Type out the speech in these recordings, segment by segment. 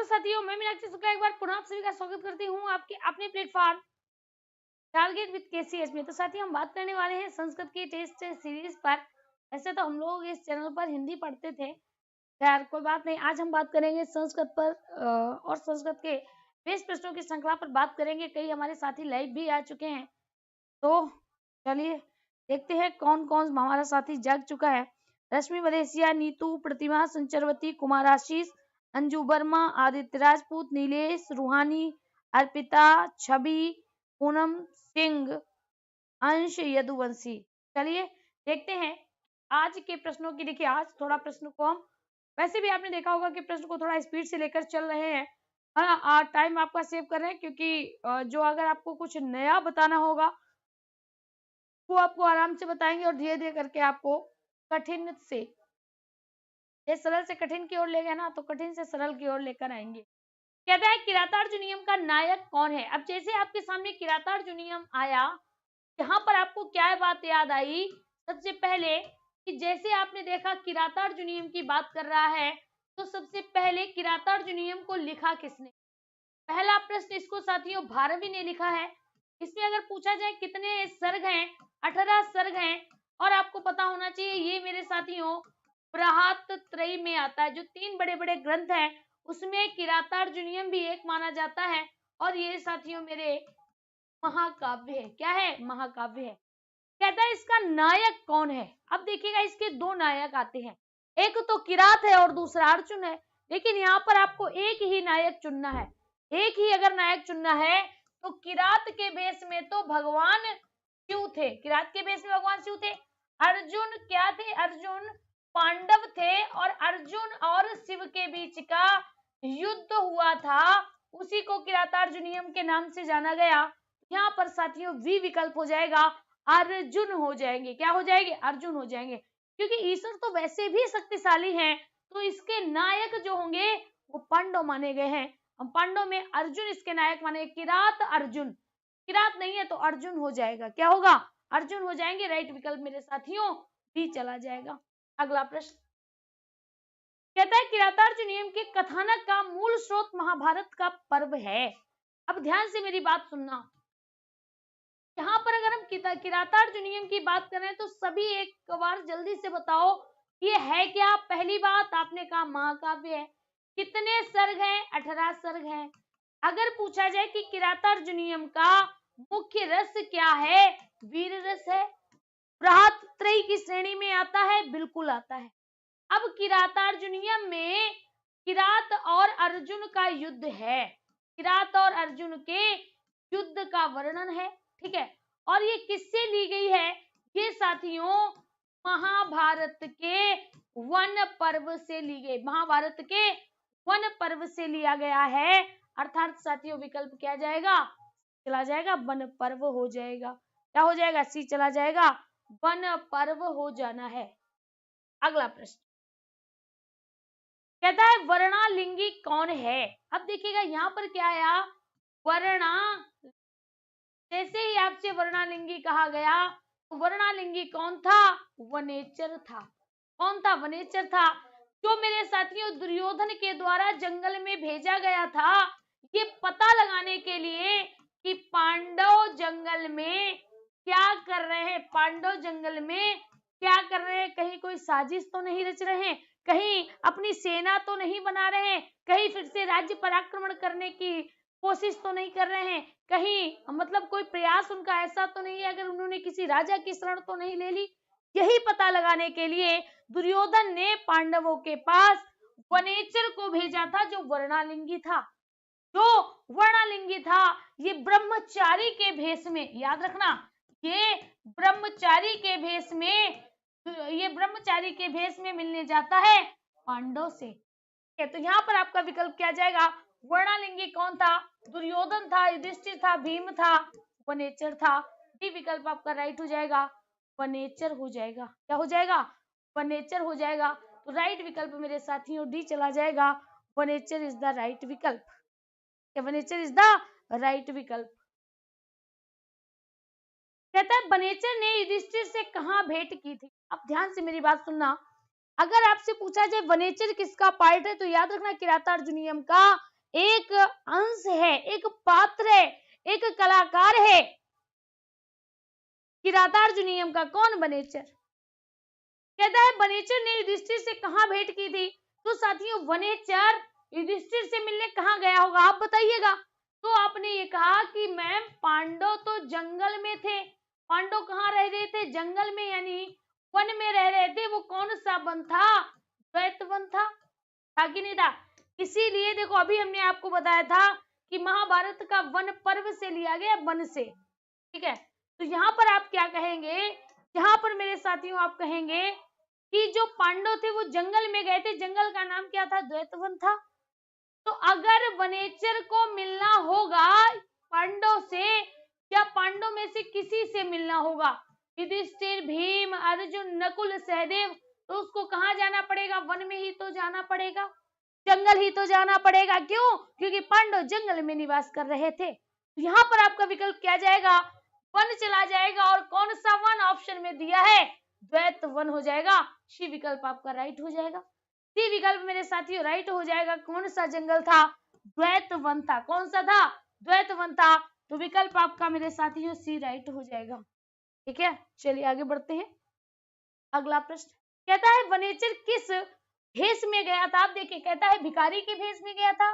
Hello साथियों, मैं मीनाक्षी शुक्ला एक बार पुनः आप सभी का स्वागत करती हूँ आपके अपने प्लेटफॉर्म टारगेट विद केसीएस में। तो साथियों, हम बात करने वाले हैं संस्कृत की टेस्ट सीरीज पर। ऐसे तो हम लोग इस चैनल पर हिंदी पढ़ते थे, खैर कोई बात नहीं। आज हम बात करेंगे संस्कृत पर और संस्कृत के 20 प्रश्नों की श्रृंखला पर बात करेंगे। कई हमारे साथी लाइव भी आ चुके हैं, तो चलिए देखते हैं कौन कौन हमारा साथी जाग चुका है। रश्मि मलेशिया, नीतू, प्रतिमा, संचरवती, कुमार आशीष, अंजू वर्मा, आदित्य राजपूत, नीलेश, रूहानी, अर्पिता, छवि, पूनम सिंह, अंश, यदुवंशी। चलिए देखते हैं आज के प्रश्नों की। देखिए, आज थोड़ा प्रश्न को हम, वैसे भी आपने देखा होगा कि प्रश्न को थोड़ा स्पीड से लेकर चल रहे हैं। हाँ, टाइम आपका सेव कर रहे हैं, क्योंकि जो अगर आपको कुछ नया बताना होगा वो आपको आराम से बताएंगे और धीरे धीरे करके आपको कठिन से, ये सरल से कठिन की ओर ले गए ना, तो कठिन से सरल की ओर लेकर आएंगे। कहता है किरातार्जुनीयम का नायक कौन है। अब जैसे आपके सामने किरातार्जुनीयम आया, यहाँ पर आपको क्या बात याद आई। सबसे पहले कि जैसे आपने देखा किरातार्जुनीयम की बात कर रहा है, तो सबसे पहले किरातार्जुनीयम को लिखा किसने। पहला प्रश्न इसको साथियों भारवी ने लिखा है। इसमें अगर पूछा जाए कितने सर्ग हैं, 18 सर्ग हैं। और आपको पता होना चाहिए ये मेरे साथियों बृहत्त्रयी में आता है। जो 3 बड़े बड़े ग्रंथ हैं उसमें किरातार्जुनीयम भी एक माना जाता है, और ये साथियों मेरे महाकाव्य है। क्या है? महाकाव्य है। कहता है इसका नायक कौन है। अब देखिएगा, इसके 2 नायक आते हैं, एक तो किरात है और दूसरा अर्जुन है। लेकिन यहाँ पर आपको एक ही नायक चुनना है। एक ही अगर नायक चुनना है तो किरात के भेष में तो भगवान शिव थे। किरात के भेष में भगवान शिव थे। अर्जुन क्या थे? अर्जुन पांडव थे, और अर्जुन और शिव के बीच का युद्ध हुआ था, उसी को किरातार्जुनीयम के नाम से जाना गया। यहाँ पर साथियों वी विकल्प हो जाएगा, अर्जुन हो जाएंगे। क्या हो जाएंगे? अर्जुन हो जाएंगे, क्योंकि ईश्वर तो वैसे भी शक्तिशाली हैं, तो इसके नायक जो होंगे वो पांडव माने गए हैं। हम पांडव में अर्जुन इसके नायक माने। किरात अर्जुन, किरात नहीं है तो अर्जुन हो जाएगा। क्या होगा? अर्जुन हो जाएंगे। राइट विकल्प मेरे साथियों भी चला जाएगा। अगला प्रश्न कहता है किरातार्जुनीयम के कथानक का मूल स्रोत महाभारत का पर्व है। अब ध्यान से मेरी बात सुनना। यहाँ पर अगर हम किरातार्जुनीयम की बात करें तो सभी एक बार जल्दी से बताओ ये है क्या। पहली बात आपने कहा महाकाव्य है। कितने सर्ग हैं? 18 सर्ग हैं। अगर पूछा जाए कि किरातार्जुनीयम का मुख्य रस क्या है, वीर रस है। बृहत्त्रयी की श्रेणी में आता है? बिल्कुल आता है। अब किरातार्जुनीयम में किरात और अर्जुन का युद्ध है। किरात और अर्जुन के युद्ध का वर्णन है, ठीक है। और ये किससे ली गई है? ये साथियों महाभारत के वन पर्व से ली गई। महाभारत के वन पर्व से लिया गया है। अर्थात साथियों विकल्प क्या जाएगा? चला जाएगा, वन पर्व हो जाएगा। क्या हो जाएगा? सी चला जाएगा, वन पर्व हो जाना है। अगला प्रश्न कहता है वर्णालिंगी कौन है। अब देखिएगा यहाँ पर क्या आया, वर्णा। जैसे ही आपसे वर्णालिंगी कहा गया तो वर्णालिंगी कौन था? वनेचर था। कौन था? वनेचर था। जो मेरे साथियों दुर्योधन के द्वारा जंगल में भेजा गया था, ये पता लगाने के लिए कि पांडव जंगल में क्या कर रहे हैं। पांडव जंगल में क्या कर रहे हैं? कहीं कोई साजिश तो नहीं रच रहे हैं, कहीं अपनी सेना तो नहीं बना रहे हैं, कहीं फिर से राज्य पर आक्रमण करने की कोशिश तो नहीं कर रहे हैं, कहीं मतलब कोई प्रयास उनका ऐसा तो नहीं है, अगर उन्होंने किसी राजा की शरण तो नहीं ले ली। यही पता लगाने के लिए दुर्योधन ने पांडवों के पास वनेचर को भेजा था, जो वर्णालिंगी था। जो वर्णालिंगी था ये ब्रह्मचारी के भेष में, याद रखना, ये ब्रह्मचारी के भेष में, ये ब्रह्मचारी के भेष में मिलने जाता है पांडव से। तो यहाँ पर आपका विकल्प क्या जाएगा? वर्णालिंगी कौन था? दुर्योधन था, युधिष्ठिर था, भीम था, वनेचर था। डी विकल्प आपका राइट हो जाएगा, वनेचर हो जाएगा। क्या हो जाएगा? वनेचर हो जाएगा। तो राइट विकल्प मेरे साथियों डी चला जाएगा, वनेचर इज द राइट विकल्प। वनेचर इज द राइट विकल्प। कहता है वनेचर ने युधिष्ठिर से कहां भेंट की थी। अब ध्यान से मेरी बात सुनना। अगर आपसे पूछा जाए वनेचर किसका पार्ट है, तो याद रखना किरातार्जुनीयम का एक अंश है, एक पात्र है, एक कलाकार है किरातार्जुनीयम का। कौन? वनेचर। कहता है वनेचर ने युधिष्ठिर से कहां भेंट की थी? तो साथियों वनेचर युधिष्ठिर से मिलने कहां गया होगा, आप बताइएगा। तो आपने ये कहा कि मैम पांडव तो जंगल में थे। पांडव कहाँ रह रहे थे? जंगल में, यानी वन में रह रहे थे। वो कौन सा वन था? द्वैत वन था कि नहीं था? इसीलिए देखो अभी हमने आपको बताया था कि महाभारत का वन पर्व से लिया गया, वन से। ठीक है, तो यहाँ पर आप क्या कहेंगे? यहाँ पर मेरे साथियों आप कहेंगे कि जो पांडव थे वो जंगल में गए थे, जंगल का नाम क्या था? द्वैतवन था। तो अगर वनेचर को मिलना होगा पांडव से, या पांडव में से किसी से मिलना होगा, युधिष्ठिर, भीम, अर्जुन, नकुल, सहदेव, तो उसको कहाँ जाना पड़ेगा? वन में ही तो जाना पड़ेगा, जंगल ही तो जाना पड़ेगा। क्यों? क्योंकि पांडव जंगल में निवास कर रहे थे। तो यहाँ पर आपका विकल्प क्या जाएगा? वन चला जाएगा। और कौन सा वन ऑप्शन में दिया है? द्वैत वन हो जाएगा। सी विकल्प आपका राइट हो जाएगा। सी विकल्प मेरे साथियों राइट हो जाएगा। कौन सा जंगल था? द्वैत वन था। कौन सा था? द्वैत वन था। तो विकल्प आपका मेरे साथियों सी राइट हो जाएगा। ठीक है, चलिए आगे बढ़ते हैं। अगला प्रश्न कहता है वनेचर किस भेष में गया था? आप देखिए, कहता है भिखारी के भेष में गया था,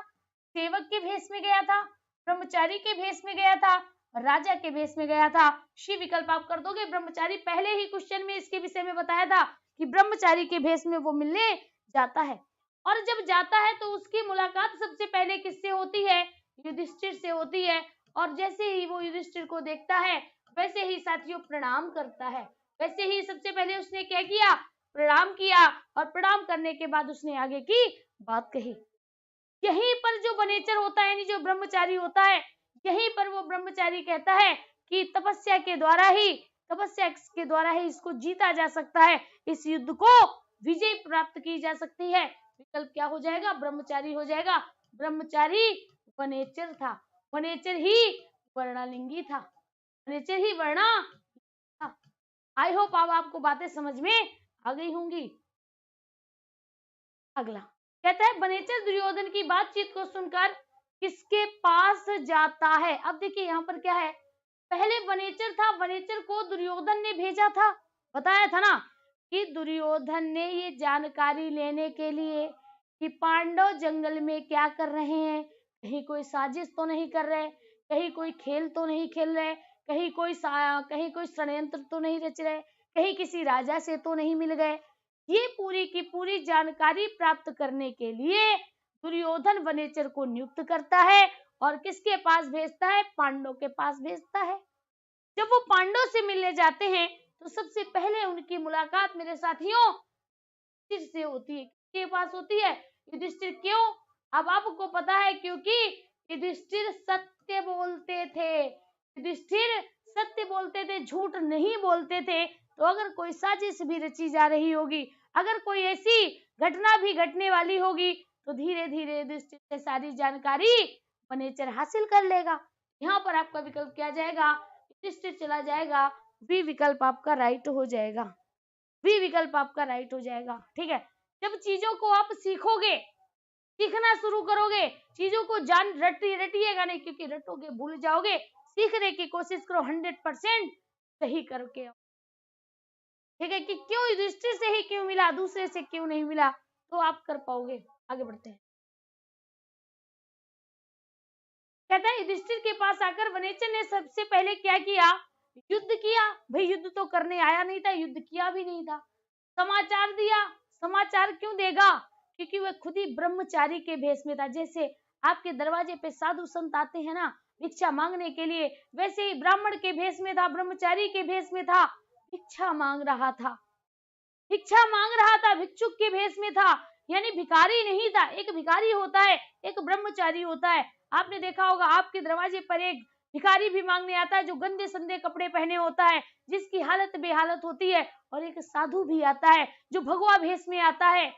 सेवक के भेष में गया था, ब्रह्मचारी के भेष में गया था, राजा के भेष में गया था। शी विकल्प आप कर दोगे। ब्रह्मचारी, पहले ही क्वेश्चन में इसके विषय में बताया था कि ब्रह्मचारी के भेष में वो मिलने जाता है। और जब जाता है तो उसकी मुलाकात सबसे पहले किससे होती है? युधिष्ठिर से होती है। और जैसे ही वो युधिष्ठिर को देखता है वैसे ही साथियों प्रणाम करता है। वैसे ही सबसे पहले उसने क्या किया? प्रणाम किया। और प्रणाम करने के बाद उसने आगे की बात कही। यहीं पर जो वनेचर होता है, यानी जो ब्रह्मचारी होता है, यहीं पर वो ब्रह्मचारी कहता है कि तपस्या के द्वारा ही इसको जीता जा सकता है, इस युद्ध को विजय प्राप्त की जा सकती है। विकल्प क्या हो जाएगा? ब्रह्मचारी हो जाएगा। ब्रह्मचारी वनेचर था। वनेचर ही वर्णालिंगी था। वनेचर ही वर्णा था। आई होप अब आपको बातें समझ में आ गई होंगी। अगला कहता है वनेचर दुर्योधन की बातचीत को सुनकर किसके पास जाता है? अब देखिए यहाँ पर क्या है, पहले वनेचर था, वनेचर को दुर्योधन ने भेजा था। बताया था ना कि दुर्योधन ने ये जानकारी लेने के लिए कि पांडव जंगल में क्या कर रहे हैं, कहीं कोई साजिश तो नहीं कर रहे, कहीं कोई खेल तो नहीं खेल रहे, कहीं कोई षड्यंत्र तो नहीं रच रहे, कहीं किसी राजा से तो नहीं मिल गए। ये पूरी की पूरी जानकारी प्राप्त करने के लिए दुर्योधन वनेचर को नियुक्त करता है और किसके पास भेजता है? पांडव के पास भेजता है। जब वो पांडव से मिलने जाते हैं तो सबसे पहले उनकी मुलाकात मेरे साथियों युधिष्ठिर से होती है। किसके पास होती है? युधिष्ठिर। क्यों? अब आपको पता है क्योंकि युधिष्ठिर सत्य बोलते थे। युधिष्ठिर सत्य बोलते थे, झूठ नहीं बोलते थे। तो अगर कोई साजिश भी रची जा रही होगी, अगर कोई ऐसी घटना भी घटने वाली होगी, तो धीरे धीरे युधिष्ठिर से सारी जानकारी वनेचर हासिल कर लेगा। यहाँ पर आपका विकल्प क्या जाएगा? युधिष्ठिर चला जाएगा। बी विकल्प आपका राइट हो जाएगा। बी विकल्प आपका राइट हो जाएगा। ठीक है, जब चीजों को आप सीखोगे, सीखना शुरू करोगे, चीजों को रटिएगा नहीं, क्योंकि रटोगे भूल जाओगे। सीखने की कोशिश करो, 100% सही करके। ठीक है, कि क्यों युधिष्ठिर से ही क्यों मिला, दूसरे से क्यों नहीं मिला, तो आप कर पाओगे। आगे बढ़ते हैं। कहता है युधिष्ठिर के पास आकर वनेचर ने सबसे पहले क्या किया? युद्ध किया। भाई युद्ध तो करने आया नहीं था, युद्ध किया भी नहीं था। समाचार दिया। समाचार क्यों देगा? क्योंकि वह खुद ही ब्रह्मचारी के भेष में था। जैसे आपके दरवाजे पे साधु संत आते हैं ना भिक्षा मांगने के लिए, वैसे ही ब्राह्मण के भेष में था, ब्रह्मचारी के भेष में था, भिक्षा मांग रहा था। भिक्षा मांग रहा था, भिक्षुक के भेष में था, यानी भिखारी नहीं था। एक भिखारी होता है, एक ब्रह्मचारी होता है। आपने देखा होगा आपके दरवाजे पर एक भिखारी भी मांगने आता है जो गंदे संदे कपड़े पहने होता है, जिसकी हालत बेहालत होती है, और एक साधु भी आता है जो भगवा भेष में आता है।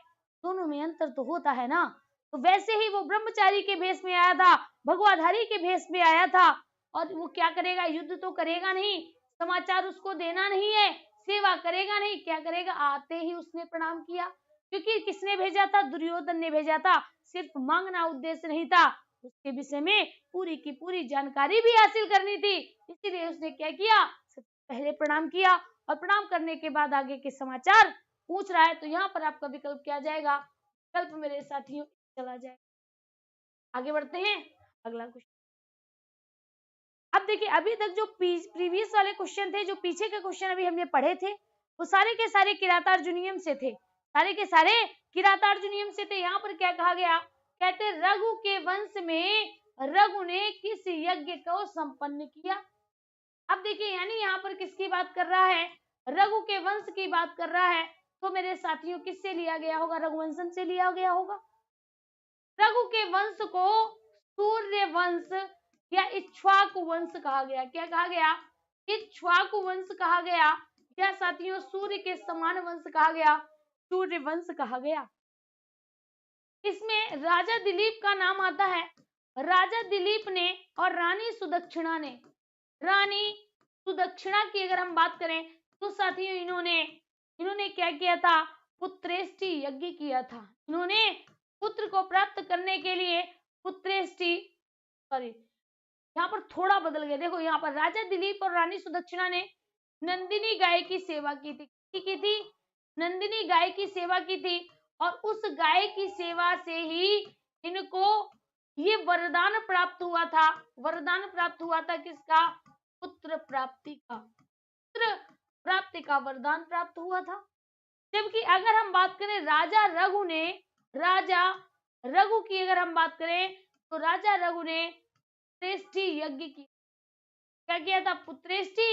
दोनों में अंतर तो होता है ना। तो वैसे ही वो ब्रह्मचारी के भेष में आया था, भगवाधारी के भेष में आया था। और वो क्या करेगा? युद्ध तो करेगा नहीं, समाचार उसको देना नहीं है, सेवा करेगा नहीं, क्या करेगा? आते ही उसने प्रणाम किया। क्योंकि किसने भेजा था? दुर्योधन ने भेजा था। सिर्फ मांगना उद्देश्य नहीं था, उसके विषय में पूरी की पूरी जानकारी भी हासिल करनी थी। इसीलिए उसने क्या किया, सबसे पहले प्रणाम किया और प्रणाम करने के बाद आगे के समाचार पूछ रहा है। तो यहाँ पर आपका विकल्प क्या जाएगा, विकल्प मेरे साथियों चला जाएगा। आगे बढ़ते हैं, अगला क्वेश्चन। अब देखिए, अभी तक जो प्रीवियस वाले क्वेश्चन थे, जो पीछे के क्वेश्चन अभी हमने पढ़े थे, वो सारे के सारे किरातार्जुनीयम से थे, सारे के सारे किरातार्जुनीयम से थे। यहाँ पर क्या कहा गया, कहते रघु के वंश में रघु ने किस यज्ञ को संपन्न किया। अब देखिए, यानी यहाँ पर किसकी बात कर रहा है, रघु के वंश की बात कर रहा है। तो मेरे साथियों किससे लिया गया होगा, रघुवंशम से लिया गया होगा। रघु के वंश को सूर्य वंश या इक्ष्वाकु वंश कहा गया। क्या कहा गया, इक्ष्वाकु वंश कहा गया, या साथियों सूर्य के समान वंश कहा गया, सूर्य वंश कहा गया। इसमें राजा दिलीप का नाम आता है। राजा दिलीप ने और रानी सुदक्षिणा ने, रानी सुदक्षिणा की अगर हम बात करें तो साथियों इन्होंने क्या किया था, पुत्रेष्टि यज्ञ किया था। इन्होंने पुत्र को प्राप्त करने के लिए पुत्रेष्टि, सॉरी यहाँ पर थोड़ा बदल गया, देखो यहाँ पर राजा दिलीप और रानी सुदक्षिणा ने नंदिनी गाय की सेवा की थी, नंदिनी गाय की सेवा की थी। और उस गाय की सेवा से ही इनको ये वरदान प्राप्त हुआ था, वरदान प्राप्त हुआ था किसका, पुत्र प्राप्ति का, पुत्र प्राप्ति का वरदान प्राप्त हुआ था। जबकि अगर हम बात करें राजा रघु ने, राजा रघु की अगर हम बात करें तो राजा रघु ने पुत्रेष्टि यज्ञ की, क्या किया था, पुत्रेष्टि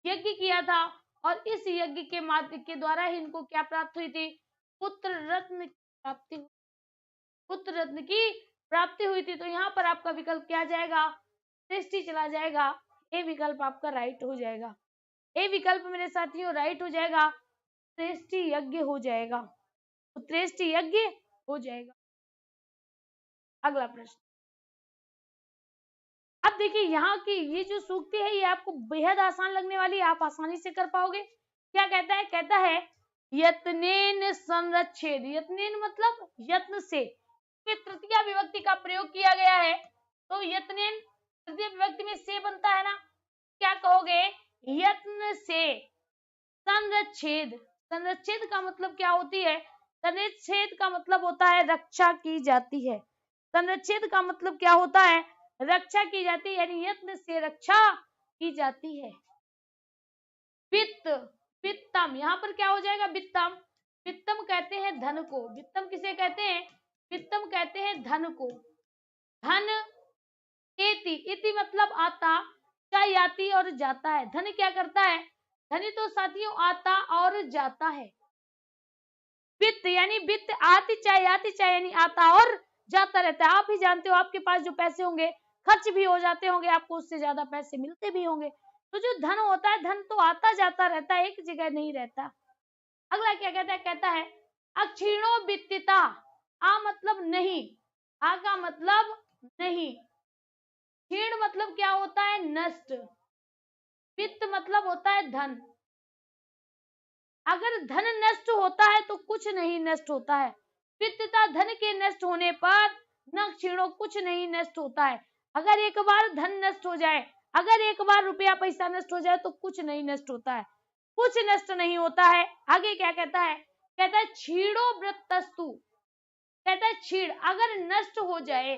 यज्ञ किया था। और इस यज्ञ के माध्यम के द्वारा ही इनको क्या प्राप्त हुई थी, पुत्र रत्न की प्राप्ति, पुत्र रत्न की प्राप्ति हुई थी। तो यहाँ पर आपका विकल्प क्या जाएगा, पुत्रेष्टि चला जाएगा। ए विकल्प आपका राइट हो जाएगा, ए विकल्प मेरे साथियों राइट हो जाएगा, पुत्रेष्टि यज्ञ हो जाएगा, पुत्रेष्टि यज्ञ हो जाएगा। अगला प्रश्न। अब देखिए, यहाँ की ये जो सूक्ति है ये आपको बेहद आसान लगने वाली है, आप आसानी से कर पाओगे। क्या कहता है, कहता है यत्नेन संरक्षेद, यत्नेन मतलब यत्न से, तृतीया विभक्ति का प्रयोग किया गया है। तो यत्नेन तृतीय विभक्ति में से बनता है ना, क्या कहोगे, यत्न से संरक्षेद। संरक्षेद का मतलब क्या होती है, संरक्षेद का मतलब होता है रक्षा की जाती है, संरक्षेद का मतलब क्या होता है, रक्षा की जाती है, यानी यत्न से रक्षा की जाती है। वित्त, वित्तम, यहाँ पर क्या हो जाएगा, वित्तम, वित्तम कहते हैं धन को, वित्तम किसे कहते हैं, वित्तम कहते हैं धन को। धन एति, इति मतलब आता, क्या याति और जाता है, धन क्या करता है, धन तो साथियों आता और जाता है। वित्त यानी वित्त आती चाहे आती चाहे, यानी आता और जाता रहता है। आप ही जानते हो, आपके पास जो पैसे होंगे खर्च भी हो जाते होंगे, आपको उससे ज्यादा पैसे मिलते भी होंगे। तो जो धन होता है, धन तो आता जाता रहता है, एक जगह नहीं रहता। अगला क्या कहता है, कहता है अक्षीणो वित्तिता, आ मतलब नहीं, आ का मतलब नहीं, क्षीण मतलब क्या होता है, नष्ट, वित्त मतलब होता है धन। अगर धन नष्ट होता है तो कुछ नहीं नष्ट होता है, वित्तता धन के नष्ट होने पर न क्षीणो, कुछ नहीं नष्ट होता है। अगर एक बार धन नष्ट हो जाए, अगर एक बार रुपया पैसा नष्ट हो जाए तो कुछ नहीं नष्ट होता है, कुछ नष्ट नहीं होता है। आगे क्या कहता है, कहता है क्षीणो वृत्तस्तु, कहता है क्षीण अगर नष्ट हो जाए,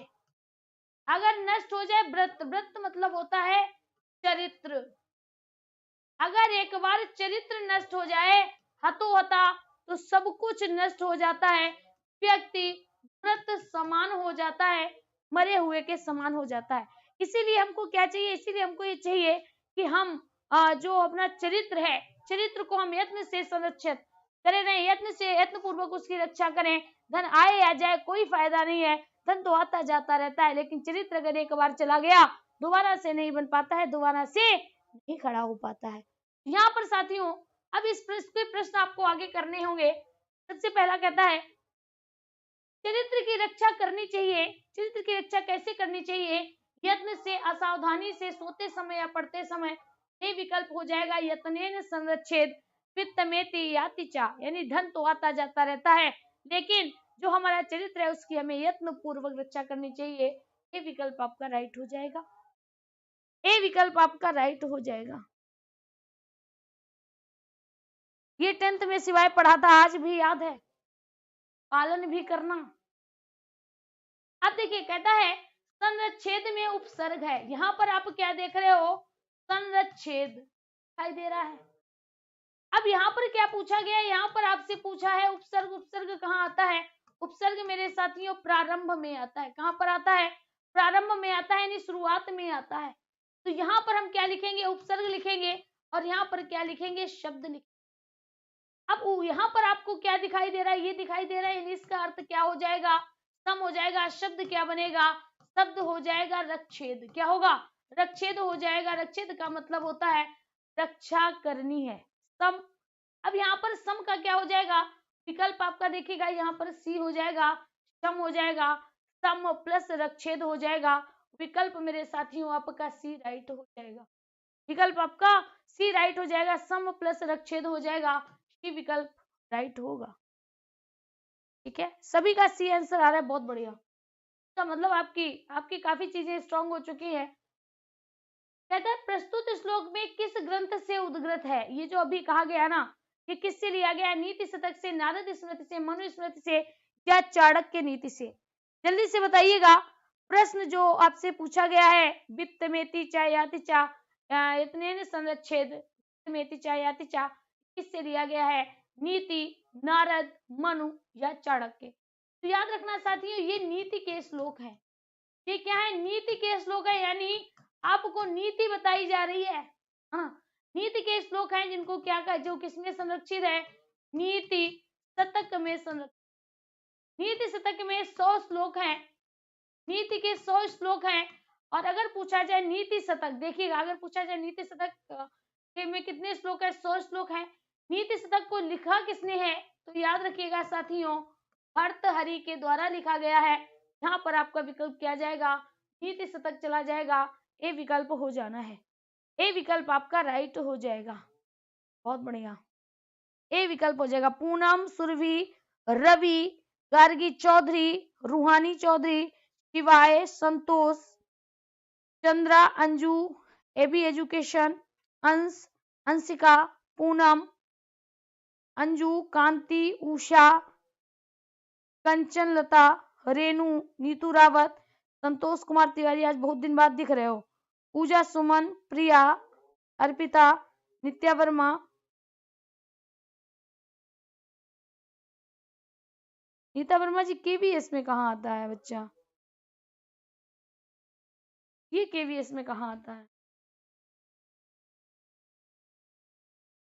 अगर नष्ट हो जाए, वृत्त, वृत्त मतलब होता है चरित्र, अगर एक बार चरित्र नष्ट हो जाए हतोहता तो सब कुछ नष्ट हो जाता है, व्यक्ति मृत समान हो जाता है, मरे हुए के समान हो जाता है। इसीलिए हमको क्या चाहिए, इसीलिए हमको ये चाहिए कि हम जो अपना चरित्र है, चरित्र को हम यत्न से संरक्षित करें, नहीं यत्न से, यत्न पूर्वक उसकी रक्षा करें। धन आए या जाए कोई फायदा नहीं है, धन तो आता जाता रहता है, लेकिन चरित्र अगर एक बार चला गया दोबारा से नहीं बन पाता है, दोबारा से नहीं खड़ा हो पाता है। यहाँ पर साथियों अब इस प्रश्न आपको आगे करने होंगे। सबसे पहला कहता है चरित्र की रक्षा करनी चाहिए, चरित्र की रक्षा कैसे करनी चाहिए, यत्न से, असावधानी से, सोते समय या पढ़ते समय। ये विकल्प हो जाएगा यत्नेन संरक्षेद वित्तमेति यातिचा, यानी धन तो आता जाता रहता है, लेकिन जो हमारा चरित्र है उसकी हमें यत्न पूर्वक रक्षा करनी चाहिए। ए विकल्प आपका राइट हो जाएगा। ए विकल्प आपका राइट हो जाएगा। ये 10th में सिवाय पढ़ा था, आज भी याद है, पालन भी करना। अब देखिए कहता है संरच्छेद में उपसर्ग है। यहां पर आप क्या देख रहे हो, संरच्छेद दिखाई दे रहा है। अब यहाँ पर क्या पूछा गया है, यहाँ पर आपसे पूछा है उपसर्ग। उपसर्ग कहाँ आता है, उपसर्ग मेरे साथियों प्रारंभ में आता है। कहाँ पर आता है, प्रारंभ में आता है, यानी शुरुआत में आता है। तो यहाँ पर हम क्या लिखेंगे, उपसर्ग लिखेंगे, और यहाँ पर क्या लिखेंगे, शब्द लिखेंगे। अब यहाँ पर आपको क्या दिखाई दे रहा है, ये दिखाई दे रहा है, यानी इसका अर्थ क्या हो जाएगा, सम हो जाएगा। शब्द क्या बनेगा, शब्द हो जाएगा रक्षेद। क्या होगा, रक्षेद हो जाएगा। रक्षेद का मतलब होता है रक्षा करनी है, सम। अब यहाँ पर सम का क्या हो जाएगा, विकल्प आपका देखिएगा, यहाँ पर सी हो जाएगा, सम हो जाएगा, सम प्लस रक्षेद हो जाएगा। विकल्प मेरे साथियों आपका सी राइट हो जाएगा। विकल्प आपका सी राइट हो जाएगा, सम प्लस रक्षेद हो जाएगा, सी विकल्प राइट होगा। ठीक है, सभी का सी आंसर आ रहा है, बहुत बढ़िया। इसका मतलब आपकी काफी चीजें स्ट्रांग हो चुकी है। कहता है प्रस्तुत श्लोक में किस ग्रंथ से उद्गृत है। ये जो अभी कहा गया ना, ये किससे लिया गया है, नीति शतक से, नारद स्मृति से, मनु स्मृति से, या चाणक्य नीति से। जल्दी से बताइएगा। प्रश्न जो आपसे पूछा गया है, वित्त मेति चा याति चा इतने संरच्छेद मेति चा याति चा, किससे लिया गया है, नीति, नारद, मनु या चाणक्य। तो याद रखना साथियों, ये नीति के श्लोक है। ये क्या है, नीति के श्लोक है, यानी आपको नीति बताई जा रही है। हाँ, नीति के श्लोक हैं जिनको क्या कहा, जो किसमें संरक्षित है, नीति शतक में संरक्षित। नीति शतक में 100 श्लोक हैं, नीति के 100 श्लोक हैं। और अगर पूछा जाए नीति शतक, देखिएगा, अगर पूछा जाए नीति शतक में कितने श्लोक है, 100 श्लोक है। नीति शतक को लिखा किसने है, तो याद रखिएगा साथियों, भर्तहरि के द्वारा लिखा गया है। यहाँ पर आपका विकल्प क्या जाएगा, नीति शतक चला जाएगा, ए विकल्प हो जाना है। ए विकल्प आपका राइट हो जाएगा, बहुत बढ़िया, ए विकल्प हो जाएगा। पूनम, सुरभि, रवि, गार्गी चौधरी, रूहानी चौधरी, शिवाय, संतोष, चंद्रा, अंजू, एबी एजुकेशन, अंश, अंशिका, पूनम, अंजू, कांति, उषा, कंचन लता, रेणु, नीतू रावत, संतोष कुमार तिवारी, आज बहुत दिन बाद दिख रहे हो, पूजा, सुमन, प्रिया, अर्पिता, नित्या वर्मा, नीता वर्मा जी केवीएस में कहाँ आता है बच्चा, ये केवीएस में कहाँ आता है।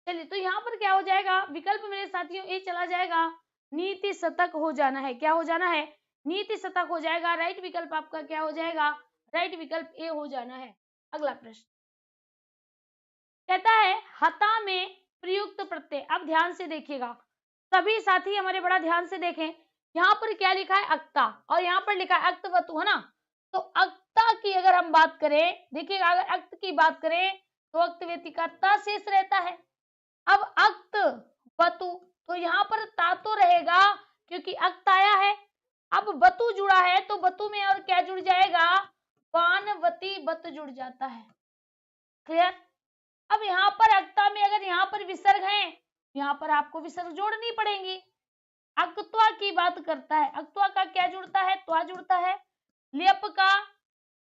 चलिए, तो यहाँ पर क्या हो जाएगा, विकल्प मेरे साथियों ए चला जाएगा, नीति शतक हो जाना है। क्या हो जाना है, नीति शतक हो जाएगा। राइट विकल्प आपका क्या हो जाएगा, राइट विकल्प ए हो जाना है। अगला प्रश्न कहता है हता में प्रयुक्त प्रत्यय। अब ध्यान से देखिएगा, सभी साथी हमारे बड़ा ध्यान से देखें। यहाँ पर क्या लिखा है, अक्ता, और यहाँ पर लिखा है अक्तवतु, है ना। तो अक्ता की अगर हम बात करें, देखिएगा, अगर अक्त की बात करें तो अक्त व्यतिका ता शेष रहता है। अब अक्त वतु, तो यहाँ पर ता तो रहेगा क्योंकि अक्त आया है। अब वतु जुड़ा है तो वतु में और क्या जुड़ जाएगा, वानवती वत जुड़ जाता है। क्लियर। अब यहाँ पर अक्ता में अगर यहाँ पर विसर्ग है, यहाँ पर आपको विसर्ग जोड़नी पड़ेंगी। अक्त्वा की बात करता है, अक्त्वा का क्या जुड़ता है, त्वा जुड़ता है। लेप का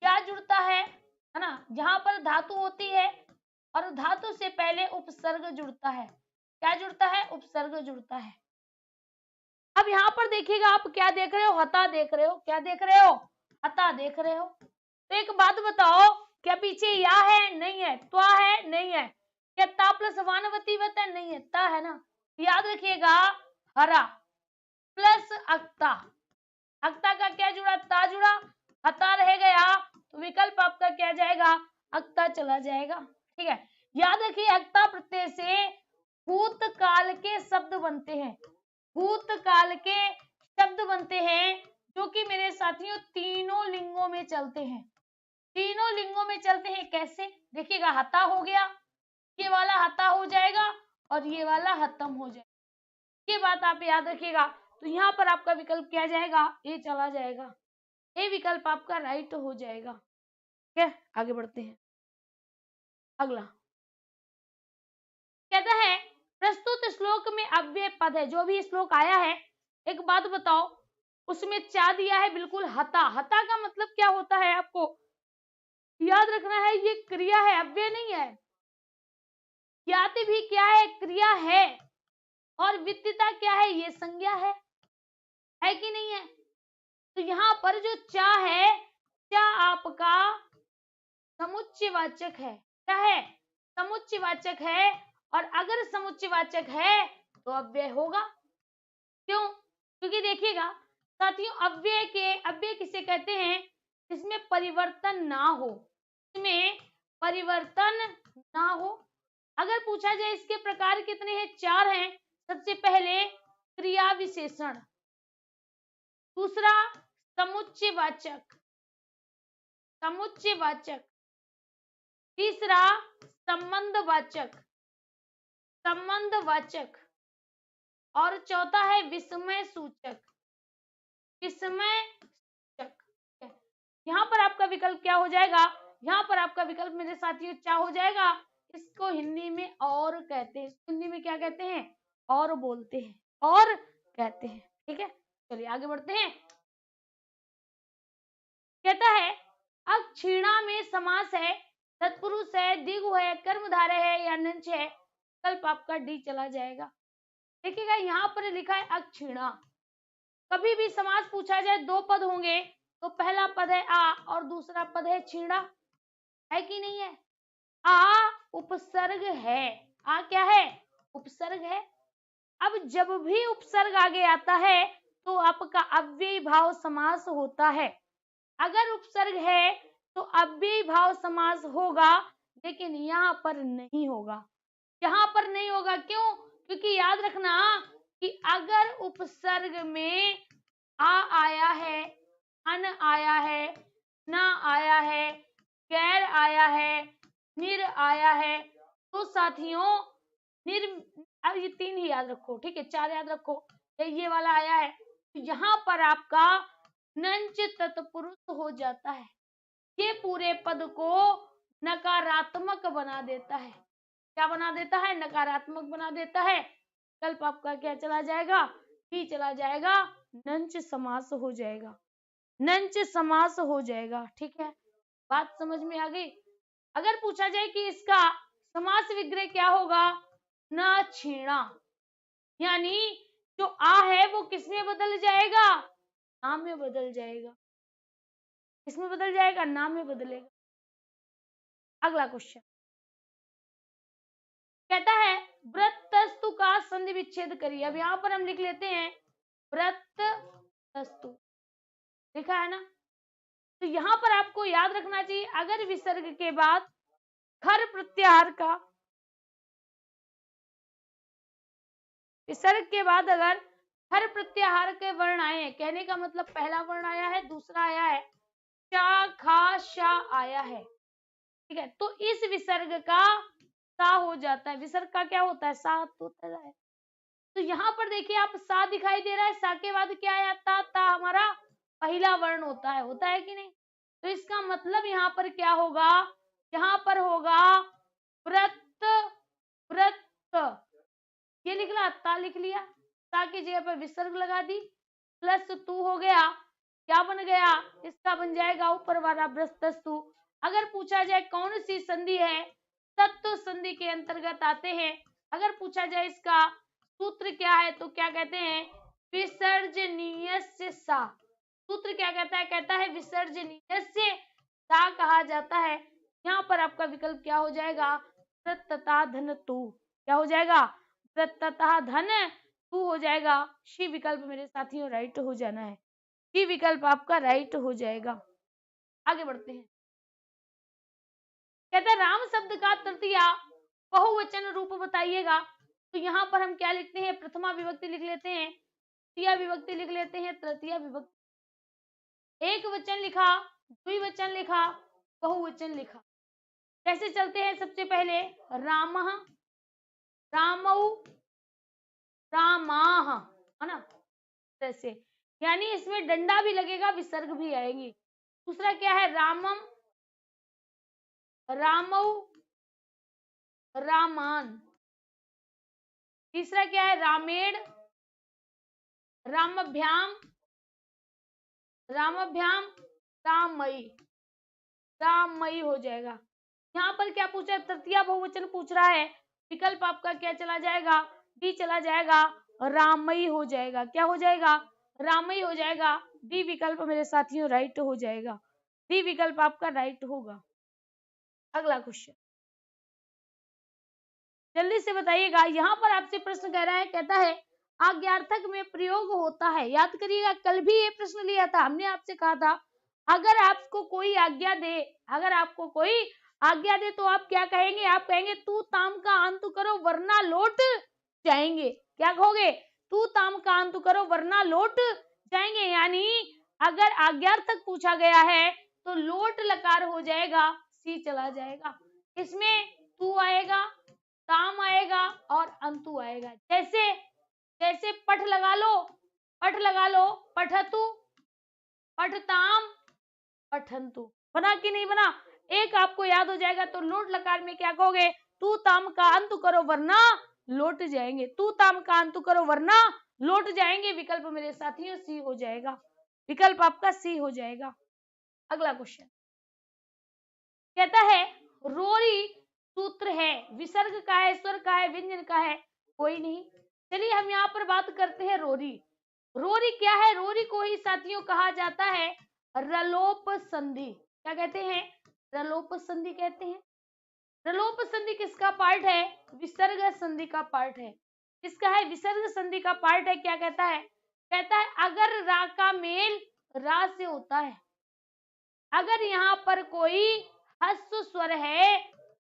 क्या जुड़ता है ना, जहां पर धातु होती है और धातु से पहले उपसर्ग जुड़ता है। क्या जुड़ता है, उपसर्ग जुड़ता है। अब यहाँ पर देखिएगा, आप क्या देख रहे हो, हता देख रहे हो। क्या देख रहे हो, हता देख रहे हो। तो एक बात बताओ, क्या पीछे या है, नहीं है, त्वा है, नहीं है, क्या ता प्लस वानवती वत है, नहीं है, ता है ना। याद रखिएगा, हरा प्लस अक्ता, अक्ता का क्या जुड़ा, ता जुड़ा, हता रह गया, तो विकल्प आपका क्या जाएगा, अक्ता चला जाएगा। ठीक है, याद रखिए अक्ता प्रत्यय से भूतकाल के शब्द बनते हैं, भूतकाल के शब्द बनते हैं, जो कि मेरे साथियों तीनों लिंगों में चलते हैं। तीनों लिंगों में चलते हैं, कैसे, देखिएगा, हता हो गया, ये वाला हता हो जाएगा और ये वाला हतम हो जाएगा। ये बात आप याद रखिएगा। तो यहाँ पर आपका विकल्प क्या जाएगा, ए चला जाएगा। ए विकल्प आपका राइट हो जाएगा। ठीक है, आगे बढ़ते हैं। अगला कहता है प्रस्तुत श्लोक में अव्यय पद है। जो भी श्लोक आया है, एक बात बताओ, उसमें चा दिया है बिल्कुल हता। हता का मतलब क्या होता है आपको याद रखना है, ये क्रिया है, अव्यय नहीं है। ज्ञाति भी क्या है, क्रिया है। और वित्तता क्या है, ये संज्ञा है कि नहीं है। तो यहाँ पर जो चा है, चा आपका समुच्चयवाचक है। क्या है, समुच्चयवाचक है। और अगर समुच्चयवाचक है तो अव्यय होगा। क्यों, क्योंकि देखिएगा साथियों, अव्यय किसे कहते हैं, इसमें परिवर्तन ना हो, इसमें परिवर्तन ना हो। अगर पूछा जाए इसके प्रकार कितने हैं, 4 हैं। सबसे पहले क्रिया विशेषण, दूसरा समुच्चयवाचक, समुच्चयवाचक, तीसरा संबंधवाचक, संबंधवाचक, और चौथा है विस्मय सूचक, विस्मय सूचक। यहाँ पर आपका विकल्प क्या हो जाएगा, यहाँ पर आपका विकल्प मेरे साथियों क्या हो जाएगा, इसको हिंदी में और कहते हैं। हिंदी में क्या कहते हैं, और बोलते हैं, और कहते हैं। ठीक है, चलिए आगे बढ़ते हैं। कहता है अब क्षीणा में समास है, तत्पुरुष है, द्विगु है, कर्मधारय है या नंच है। विकल्प आपका डी चला जाएगा। देखिएगा यहाँ पर लिखा है अक्षीणा। कभी भी समास पूछा जाए, 2 पद होंगे, तो पहला पद है आ और दूसरा पद है क्षीणा, है कि नहीं है। आ उपसर्ग है, आ क्या है, उपसर्ग है। अब जब भी उपसर्ग आगे आता है तो आपका अव्ययी भाव समास होता है। अगर उपसर्ग है तो अव्ययी भाव समास होगा, लेकिन यहाँ पर नहीं होगा। यहाँ पर नहीं होगा क्यों, क्योंकि याद रखना कि अगर उपसर्ग में आ आया है, अन आया है, ना आया है, गैर आया है, निर आया है, तो साथियों अब ये 3 ही याद रखो, ठीक है, 4 याद रखो। ये वाला आया है, तो यहाँ पर आपका नंच तत्पुरुष हो जाता है। ये पूरे पद को नकारात्मक बना देता है। क्या बना देता है, नकारात्मक बना देता है। विकल्प आपका क्या चला जाएगा, ही चला जाएगा, नंच समास हो जाएगा, नंच समास हो जाएगा। ठीक है, बात समझ में आ गई। अगर पूछा जाए कि इसका समास विग्रह क्या होगा, न छीणा, यानी जो आ है वो किसमें बदल जाएगा, नाम में बदल जाएगा। किसमें बदल जाएगा, नाम में बदलेगा। अगला क्वेश्चन कहता है व्रतस्तु का संधि विच्छेद करिए। अब यहाँ पर हम लिख लेते हैं व्रतस्तु, लिखा है ना। तो यहाँ पर आपको याद रखना चाहिए, अगर विसर्ग के बाद खर प्रत्याहार का, विसर्ग के बाद अगर खर प्रत्याहार के वर्ण आए हैं, कहने का मतलब पहला वर्ण आया है, दूसरा आया है, चा खा शा आया है, ठीक है, तो इस विसर्ग का सा हो जाता है। विसर्ग का क्या होता है, सा होता है। तो यहाँ पर देखिए आप सा दिखाई दे रहा है, सा के बाद क्या आया, ता हमारा पहला वर्ण होता है कि नहीं। तो इसका मतलब यहाँ पर क्या होगा, यहाँ पर होगा व्रत, व्रत, ये लिख ला, ता लिख लिया, ता की जगह पर विसर्ग लगा दी, प्लस तू हो गया, क्या बन गया, इसका बन जाएगा ऊपर वाला व्रतस्तु। अगर पूछा जाए कौन सी संधि है, तत्व संधि के अंतर्गत आते हैं। अगर पूछा जाए इसका सूत्र क्या है, तो क्या कहते हैं, विसर्जनीय सा। सूत्र क्या कहता है, कहता है विसर्जनीय सा कहा जाता है। यहाँ पर आपका विकल्प क्या हो जाएगा, तथा धन तू, क्या हो जाएगा, तथा धन तू हो जाएगा। शी विकल्प मेरे साथियों राइट हो जाना है, शी विकल्प आपका राइट हो जाएगा। आगे बढ़ते हैं। कहते हैं राम शब्द का तृतीया बहुवचन रूप बताइएगा। तो यहाँ पर हम क्या लिखते हैं, प्रथमा विभक्ति लिख लेते हैं, तृतीया विभक्ति लिख लेते हैं, तृतीया विभक्ति। एक वचन लिखा, द्विवचन लिखा, बहुवचन लिखा। कैसे चलते हैं, सबसे पहले रामः, रामौ, रामाः, है ना, जैसे यानी इसमें डंडा भी लगेगा, विसर्ग भी आएंगे। दूसरा क्या है, रामम, रामौ, रामान। तीसरा क्या है, रामेण, रामभ्याम, रामभ्याम, राममयी, राममयी हो जाएगा। यहाँ पर क्या पूछा है, तृतीया बहुवचन पूछ रहा है। विकल्प आपका क्या चला जाएगा, डी चला जाएगा, राममयी हो जाएगा। क्या हो जाएगा, राममयी हो जाएगा। डी विकल्प मेरे साथियों राइट हो जाएगा। डी विकल्प आपका राइट होगा। अगला क्वेश्चन जल्दी से बताइएगा। यहाँ पर आपसे प्रश्न कह रहा है, कहता है आज्ञार्थक में प्रयोग होता है। याद करिएगा, कल भी ये प्रश्न लिया था, हमने आपसे कहा था अगर आपको कोई आज्ञा दे, अगर आपको कोई आज्ञा दे तो आप क्या कहेंगे, आप कहेंगे तू ताम का अंत करो वरना लौट जाएंगे। क्या कहोगे, तू ताम का अंत करो वरना लौट जाएंगे। यानी अगर आज्ञार्थक पूछा गया है तो लोट लकार हो जाएगा, सी चला जाएगा। इसमें तू आएगा, ताम आएगा और अंतु आएगा। जैसे जैसे पठ लगा लो, पठ लगा लो, पठतु, पठताम, पठंतु। बना कि नहीं बना, एक आपको याद हो जाएगा। तो लोट लकार में क्या कहोगे, तू ताम का अंत करो वरना लौट जाएंगे, तू ताम का अंत करो वरना लौट जाएंगे। विकल्प मेरे साथियों सी हो जाएगा, विकल्प आपका सी हो जाएगा। अगला क्वेश्चन कहता है रोरी सूत्र है, विसर्ग का है, स्वर का है, व्यंजन का है, कोई नहीं। चलिए हम यहाँ पर बात करते हैं रोरी। रोरी क्या है, रोरी को ही साथियों कहा जाता है रलोप संधि। क्या कहते हैं, रलोप संधि कहते हैं। रलोप संधि किसका पार्ट है, विसर्ग संधि का पार्ट है। किसका है, विसर्ग संधि का पार्ट है। क्या कहता है, कहता है अगर रा का मेल रा से होता है, अगर यहाँ पर कोई हस्व स्वर है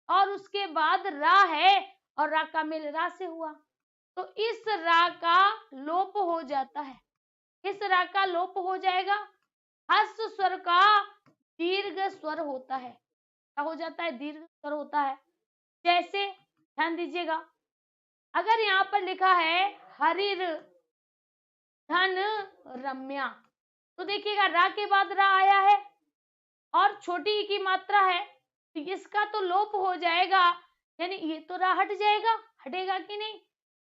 और उसके बाद रा है और रा का मेल रा से हुआ, तो इस रा का लोप हो जाता है, इस रा का लोप हो जाएगा। हस्व स्वर का दीर्घ स्वर होता है। क्या हो जाता है, दीर्घ स्वर होता है। जैसे ध्यान दीजिएगा, अगर यहाँ पर लिखा है हरिर धन रम्या, तो देखिएगा रा के बाद रा आया है और छोटी ई की मात्रा है, तो इसका तो लोप हो जाएगा। यानी ये तो रा हट जाएगा, हटेगा कि नहीं,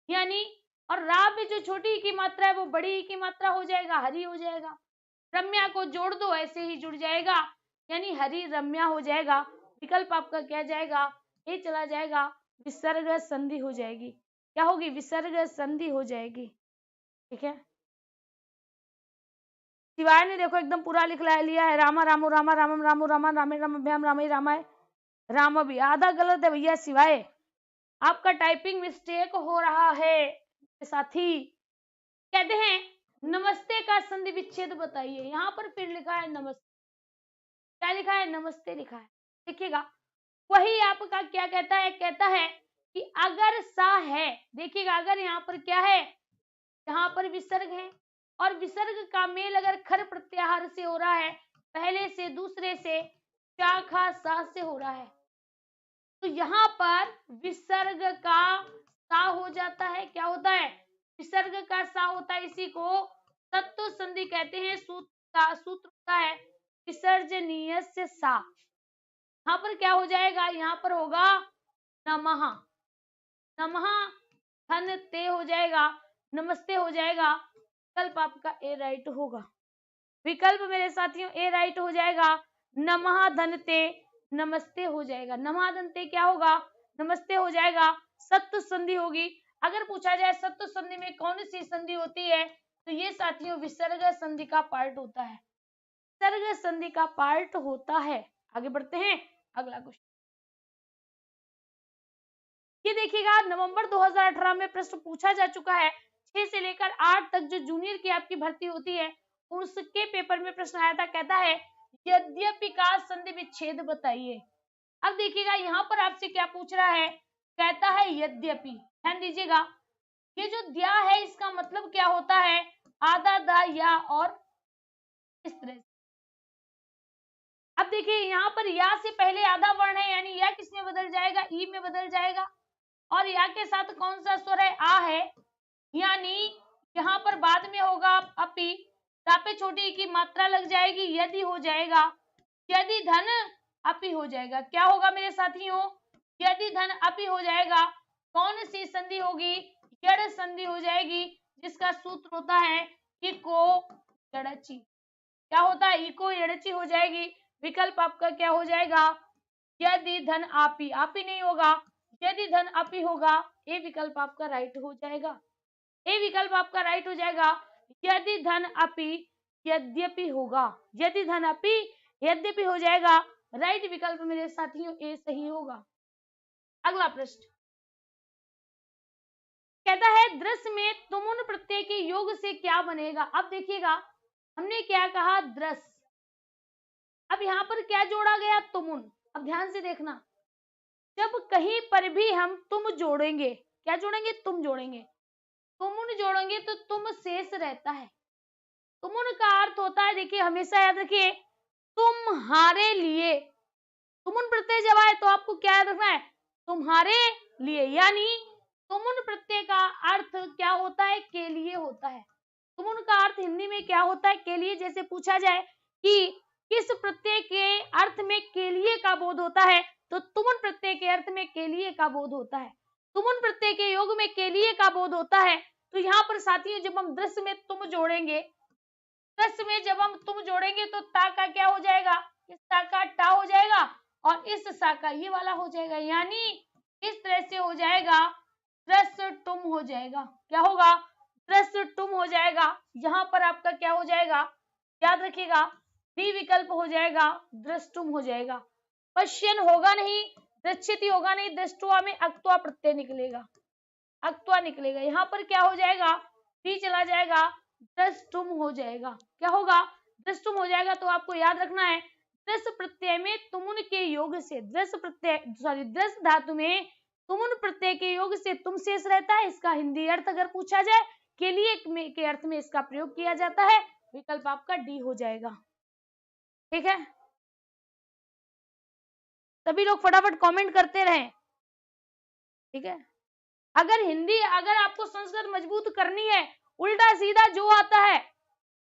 यानी और रा पे जो छोटी ई की मात्रा है वो बड़ी ई की मात्रा हो जाएगा, हरी हो जाएगा। रम्या को जोड़ दो, ऐसे ही जुड़ जाएगा, यानी हरी रम्या हो जाएगा। विकल्प आपका क्या जाएगा, ये चला जाएगा, विसर्ग संधि हो जाएगी। क्या होगी, विसर्ग संधि हो जाएगी। ठीक है, शिवाय ने देखो एकदम पूरा लिख लिया है, रामा रामो रामा रामम रामो रामा रामे रामभ्याम रामे रामाय राम भी। आधा गलत है भैया शिवाय, आपका टाइपिंग मिस्टेक हो रहा है साथी। कहते हैं नमस्ते का संधि विच्छेद बताइए। यहाँ पर फिर लिखा है नमस्ते, क्या लिखा है, नमस्ते लिखा है। देखिएगा वही आपका क्या कहता है, कहता है कि अगर सा है, देखिएगा अगर यहाँ पर क्या है, यहाँ पर विसर्ग है और विसर्ग का मेल अगर खर प्रत्याहार से हो रहा है, पहले से दूसरे से शाखा सा से हो रहा है, तो यहाँ पर विसर्ग का सा हो जाता है। क्या होता है, विसर्ग का सा होता है, इसी को तत्व संधि कहते हैं। सूत्र होता है विसर्जनीय से सा। यहाँ पर क्या हो जाएगा, यहाँ पर होगा नमः, नमः धन ते हो जाएगा, नमस्ते हो जाएगा। विकल्प आपका ए राइट होगा, विकल्प मेरे साथियों ए राइट हो जाएगा। नमः धनते नमस्ते हो जाएगा, नमः धनते क्या होगा, नमस्ते हो जाएगा। सत्व संधि होगी। अगर पूछा जाए सत्व संधि में कौन सी संधि होती है, तो ये साथियों विसर्ग संधि का पार्ट होता है, विसर्ग संधि का पार्ट होता है। आगे बढ़ते हैं, अगला क्वेश्चन ये देखिएगा, नवंबर 2018 में प्रश्न पूछा जा चुका है। 6 से लेकर 8 तक जो जूनियर की आपकी भर्ती होती है उसके पेपर में प्रश्न आया था। कहता है यद्यपि का संधि विच्छेद बताइए। अब देखिएगा यहाँ पर आपसे क्या पूछ रहा है, कहता है यद्यपि। ध्यान दीजिएगा, ये जो दिया है इसका मतलब क्या होता है, आधा दा या और इस तरह से। अब देखिए यहाँ पर या से पहले आधा वर्ण है, यानी या किस में बदल जाएगा, ई में बदल जाएगा। और या के साथ कौन सा स्वर है, आ है, यानी यहाँ पर बाद में होगा अपी, ता पे छोटी ई की मात्रा लग जाएगी, यदि हो जाएगा, यदि धन अपि हो जाएगा। क्या होगा मेरे साथियों? यदि धन अपि हो जाएगा, कौन सी संधि होगी? यड़ संधि हो जाएगी, जिसका सूत्र होता है इको यड़चि। क्या होता है? इको यड़चि हो जाएगी। विकल्प आपका क्या हो जाएगा? यदि धन आपी, आपी नहीं होगा, यदि धन अपि होगा। ये विकल्प आपका राइट हो जाएगा। ये विकल्प आपका राइट हो जाएगा। यदि धन अपि यद्यपि होगा, यदि धन अपि यद्यपि हो जाएगा। राइट विकल्प मेरे साथियों ए सही होगा। अगला प्रश्न कहता है दृश्य में तुमुन प्रत्यय के योग से क्या बनेगा? अब देखिएगा, हमने क्या कहा? दृश्य। अब यहाँ पर क्या जोड़ा गया? तुमुन। अब ध्यान से देखना, जब कहीं पर भी हम तुम जोड़ेंगे, क्या जोड़ेंगे? तुम जोड़ेंगे, तुमुन जोड़ेंगे तो तुम शेष रहता है। तुमुन का अर्थ होता है, देखिए हमेशा याद रखिए, तुम्हारे लिए। तुमुन प्रत्यय जब आए तो आपको क्या याद रखना है? तुम्हारे लिए, यानी तुमुन प्रत्यय का अर्थ क्या होता है? के लिए होता है। तुमुन का अर्थ हिंदी में क्या होता है? के लिए। जैसे पूछा जाए कि किस प्रत्यय के अर्थ में के लिए का बोध होता है, तो तुमुन प्रत्यय के अर्थ में के लिए का बोध होता है। तुमुन प्रत्यय के योग में के लिए का बोध होता है। तो यहाँ पर साथियों, जब हम दृश्य में तुम जोड़ेंगे, दृश्य में जब हम तुम जोड़ेंगे तो ता का क्या हो जाएगा? इस ता का टा हो जाएगा, और इस सा का ये वाला हो जाएगा, यानी इस तरह से हो जाएगा, दृश्य तुम हो जाएगा। क्या होगा? दृश्य तुम हो जाएगा। यहाँ पर आपका क्या हो जाएगा? याद रखिएगा, डी विकल्प हो जाएगा, दृष्टुम हो जाएगा। पश्यन होगा नहीं, दृश्यति होगा नहीं, दृष्टुआ में अक्त्वा प्रत्यय निकलेगा, अक्त्वा निकलेगा। यहाँ पर क्या हो जाएगा? डी चला जाएगा, दृष्टुम हो जाएगा। क्या होगा? दृष्टुम हो जाएगा। तो आपको याद रखना है, दृश्य प्रत्यय में तुमुन के योग से, दृश्य प्रत्यय सॉरी दृश्य धातु में तुमुन प्रत्यय के योग से तुम शेष रहता है। इसका हिंदी अर्थ अगर पूछा जाए, के लिए के अर्थ में इसका प्रयोग किया जाता है। विकल्प आपका डी हो जाएगा। ठीक है, सभी लोग फटाफट कमेंट करते रहें। ठीक है, अगर आपको संस्कृत मजबूत करनी है, उल्टा सीधा जो आता है,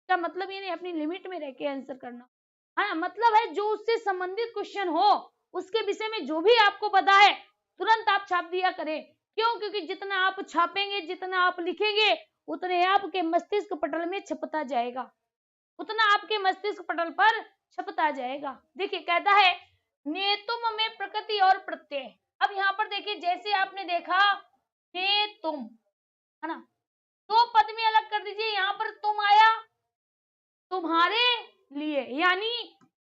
क्या मतलब ये नहीं अपनी लिमिट में रह के आंसर करना। हाँ, मतलब है जो उससे संबंधित क्वेश्चन हो, उसके विषय में जो भी आपको पता है, तुरंत आप छाप दिया करें। क्यों? क्योंकि जितना आप छापेंगे, जितना आप लिखेंगे, उतने आपके मस्तिष्क पटल में छपता जाएगा, उतना आपके मस्तिष्क पटल पर छपता जाएगा। देखिए कहता है नेतुम में प्रकृति और प्रत्यय। अब यहाँ पर देखिए, जैसे आपने देखा नेतुम, है ना, दो पद में अलग कर दीजिए। यहाँ पर तुम आया, तुम्हारे लिए, यानी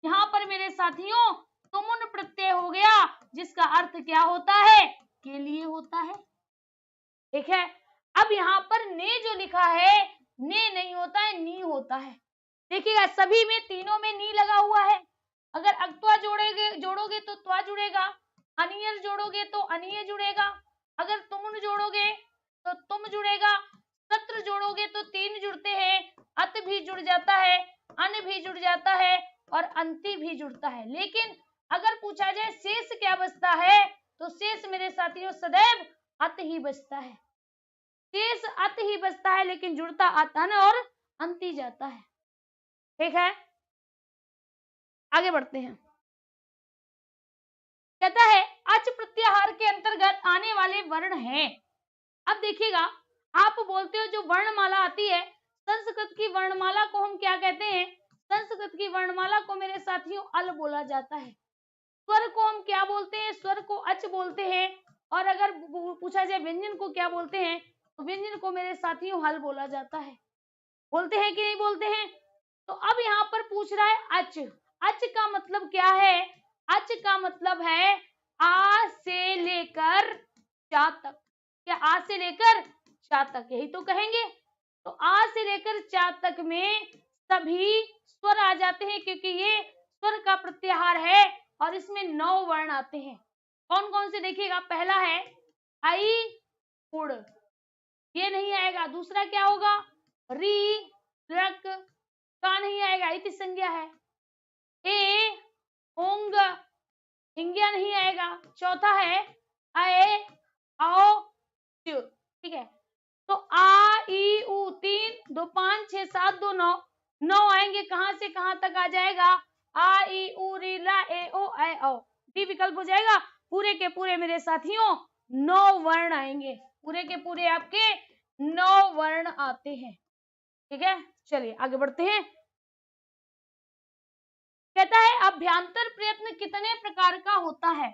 यहाँ पर मेरे साथियों तुमुन प्रत्यय हो गया, जिसका अर्थ क्या होता है? के लिए होता है। ठीक है, अब यहाँ पर ने जो लिखा है, ने नहीं होता है, नी होता है। देखिएगा, सभी में, तीनों में नी लगा हुआ है। अगर अक्त्वा जोड़ोगे तो त्वा जुड़ेगा, अनियर जोड़ोगे तो अनिय जुड़ेगा, अगर तुमुन जोड़ोगे तो तुम जुड़ेगा, सत्र जोड़ोगे तो तीन जुड़ते हैं, अत भी जुड़ जाता है, अन भी जुड़ जाता है, और अंति भी जुड़ता है। लेकिन अगर पूछा जाए शेष क्या बचता है, तो शेष मेरे साथियों सदैव अत ही बचता है। शेष अत ही बचता है, लेकिन जुड़ता अन और अंति जाता है। ठीक है, आगे बढ़ते हैं। कहता है अच प्रत्याहार के अंतर्गत आने वाले वर्ण हैं। अब देखिएगा, आप बोलते हो जो वर्णमाला आती है, संस्कृत की वर्णमाला को हम क्या कहते हैं? संस्कृत की वर्णमाला को मेरे साथियों अल बोला जाता है। स्वर को हम क्या बोलते हैं? स्वर को अच बोलते हैं। और अगर पूछा जाए व्यंजन को क्या बोलते हैं, तो व्यंजन को मेरे साथियों हल बोला जाता है। बोलते हैं कि नहीं बोलते हैं? तो अब यहाँ पर पूछ रहा है अच। अच का मतलब क्या है? अच का मतलब है आ से लेकर चा तक। क्या आ से लेकर चा तक? यही तो कहेंगे। तो आ से लेकर चा तक में सभी स्वर आ जाते हैं, क्योंकि ये स्वर का प्रत्याहार है और इसमें 9 वर्ण आते हैं। कौन कौन से? देखिएगा, पहला है आई उड़, ये नहीं आएगा। दूसरा क्या होगा? री रक, का नहीं आएगा, इति संज्ञा है। ए ओंग, इंज्ञा नहीं आएगा। चौथा है अए आओ त्य। ठीक है, तो आ ई उ 3 2 5 6 7 2 9, 9 देखिए कहां से कहां तक आ जाएगा, आ ई उ री ला ए ओ ऐ औ। डी विकल्प हो जाएगा। पूरे के पूरे मेरे साथियों 9 वर्ण आएंगे, पूरे के पूरे आपके 9 वर्ण आते हैं। ठीक है, चलिए आगे बढ़ते हैं। कहता है अभ्यांतर प्रयत्न कितने प्रकार का होता है।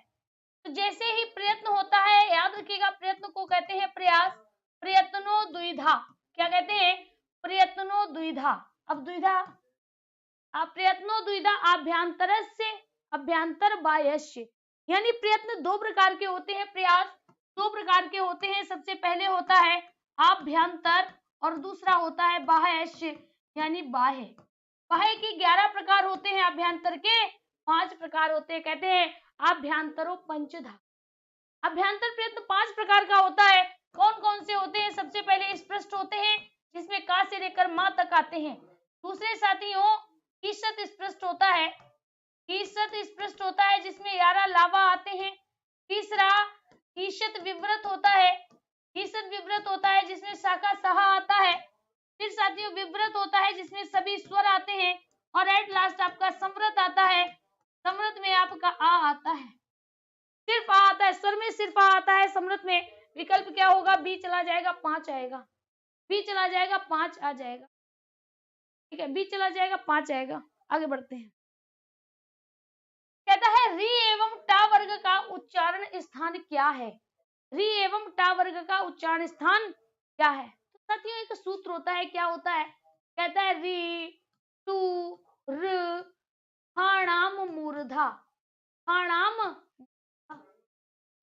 तो जैसे ही प्रयत्न होता है, याद रखिएगा प्रयत्न को कहते हैं प्रयास। प्रयत्नो द्विधा, क्या कहते हैं, प्रयत्नो द्विधा। अब द्विधा, प्रयत्नो द्विधा अभ्यांतरस्य अभ्यांतर बाह्यस्य, यानी प्रयत्न दो प्रकार के होते हैं, प्रयास दो प्रकार के होते हैं। सबसे पहले होता है आभ्यंतर और दूसरा होता है बाह्यस्य, यानी बाह्य। बाह्य के 11 प्रकार होते हैं, अभ्यंतर के 5 प्रकार होते हैं। कहते हैं आभ्यंतरो पंचधा। अभ्यंतर प्रयत्न 5 प्रकार का होता है। कौन कौन से होते हैं? सबसे पहले स्पष्ट होते हैं, जिसमें का से लेकर मां तक आते हैं। दूसरे साथियों ईशत स्पष्ट होता है, ईशत स्पष्ट होता है जिसमें 11 लावा आते हैं। तीसरा ईशत विवृत होता है, ईशत विवृत होता है जिसमें शाखा सहा आता है। फिर साथियों विवृत होता है जिसमें सभी स्वर आते हैं। और एट लास्ट आपका समृत आता है, समृत में आपका आ आता है, सिर्फ आ आता है, स्वर में सिर्फ आ आता है। समृत में विकल्प क्या होगा, बी चला जाएगा 5 आएगा, बी चला जाएगा 5 आ जाएगा। ठीक है, बी चला जाएगा 5 आएगा। आगे बढ़ते हैं। कहता है री एवं टा वर्ग का उच्चारण स्थान क्या है। री एवं टा वर्ग का उच्चारण स्थान क्या है। तो साथियों एक सूत्र होता है, क्या होता है, कहता है री टू र हाणाम मूर्धा, हाणाम,